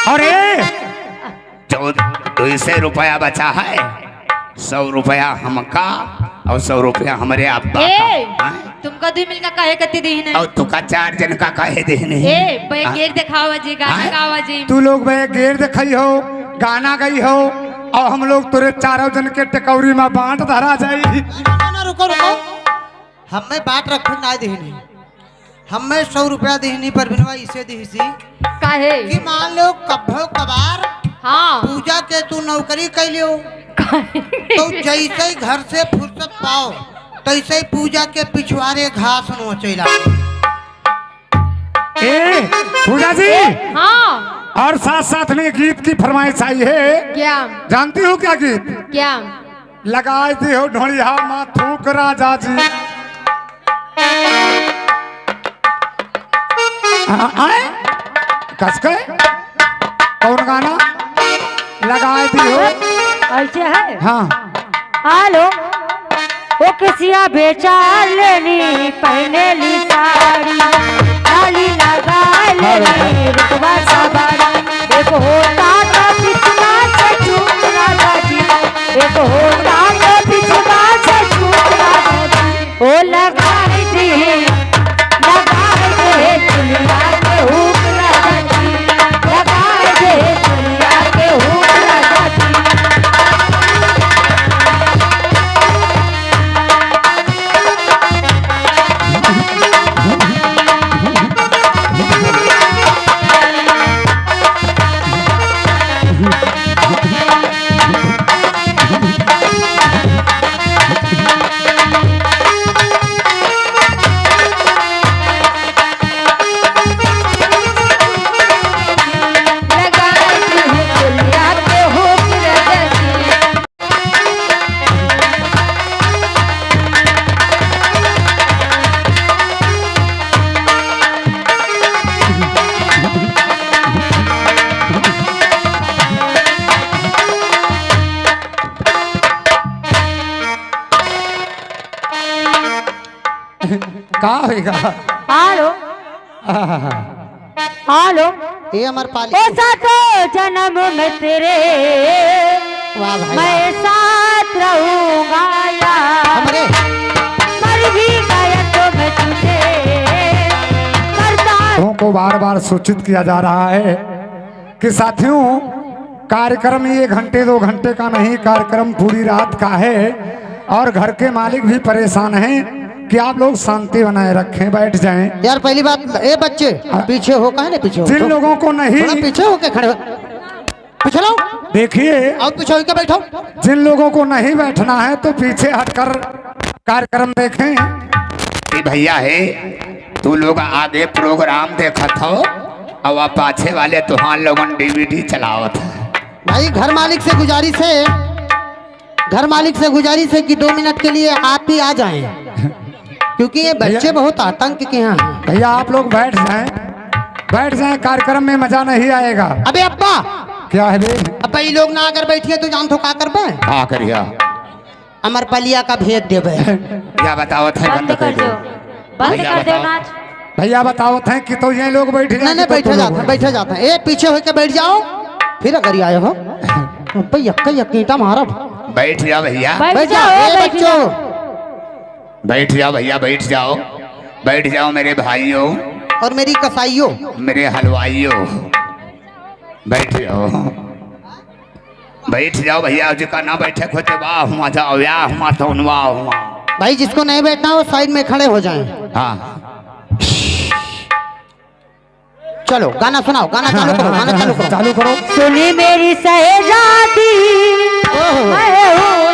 और जो 200 रुपया बचा है 100 रुपया हमका और 100 रुपया हमारे अब्बा का। तुमका 2 मिल का काहे कत्ती देही और तुका 4 जन का काहे देने गेर दिखावा जी गाना गावा जी। तू लोग भाई गेर दिखाई हो गाना गई हो और हम लोग तुरे 4 जन के टकौरी में बांट धरा जाई। ना रुको रुको, हमें बांट रख ना देनी, हमें 100 रुपया देनी पर बिनवा इसे देसी काहे कि मान लो कभो कबार हाँ पूजा के तू नौकरी कैलियो तो जैसे ही घर से फुर्सत पाओ तैसे ही पूजा के पिछवाड़े घास नोचेला। पूजा जी हाँ और साथ साथ में गीत की फरमाइश आई है। क्या जानती हो क्या गीत? क्या लगाई दी हो ढोलिया माँ थूक राजा जी। कस के कौन गाना लगाई दी हो? ऐसे है हाँ हेलो वो किसिया बेचा लेनी पहने ली साड़ी डाली लगा लेनी रुतबा सवारी एक होता तो पिछला से छूट राजा जी एक होता तो पिछला से छूट राजा जी ओ लगाई दी चुलिया के हुक राजा जी लगाई दे चुलिया के हुक राजा जी। का होगा? हेलो हेलो ये हमार पाली ऐसा तो जन्म में तेरे वाह भाई मैं साथ रहूंगा यार हमारे मर भी गया तो मैं तुझे करता को बार बार सूचित किया जा रहा है कि साथियों कार्यक्रम 1 घंटे 2 घंटे का नहीं, कार्यक्रम पूरी रात का है और घर के मालिक भी परेशान हैं कि आप लोग शांति बनाए रखें, बैठ जाएं। यार पहली बात ए बच्चे पीछे हो कहा ना पीछे हो जिन लोगों को नहीं पीछे हो के खड़े पीछे लो देखिए और पीछे होके बैठो। जिन लोगों को नहीं बैठना है तो पीछे हटकर कार्यक्रम देखें। भैया है तू लोग आगे प्रोग्राम देखा था और आप पाछे वाले तुहार लोगन DVD चलावत है। भाई घर मालिक से गुजारिश है कि 2 मिनट के लिए आप ही आ जाएं क्योंकि ये बच्चे बहुत आतंक के हैं। भैया आप लोग बैठ जाएं, कार्यक्रम में मजा नहीं आएगा। अबे अब्बा क्या है बे? अब्बा ये लोग ना अगर बैठिए तो जान तो का करबे? हाँ करिया अमर पलिया का भेद देवे क्या बताओ थे? बंद कर दो नाच। भैया बताओ थे कि तो ये लोग बैठ नहीं नहीं बैठे जाते हैं। ए पीछे होके बैठ जाओ फिर अगर आए हो यकीटा मारा बैठ जाओ भैया, बैठ जाओ बैठ जाओ भैया, बैठ जाओ मेरे भाइयों और मेरी कसाइयों, मेरे हलवाइयों, बैठ जाओ भैया। जिका ना बैठे खोते वाह हुआ जाओ या हुआ तो वाह हुआ। भाई जिसको नहीं बैठना हो साइड में खड़े हो जाएं। हाँ चलो गाना सुनाओ, गाना चालू करो। चालू करो। सुनी मेरी सहजादी मैं हूँ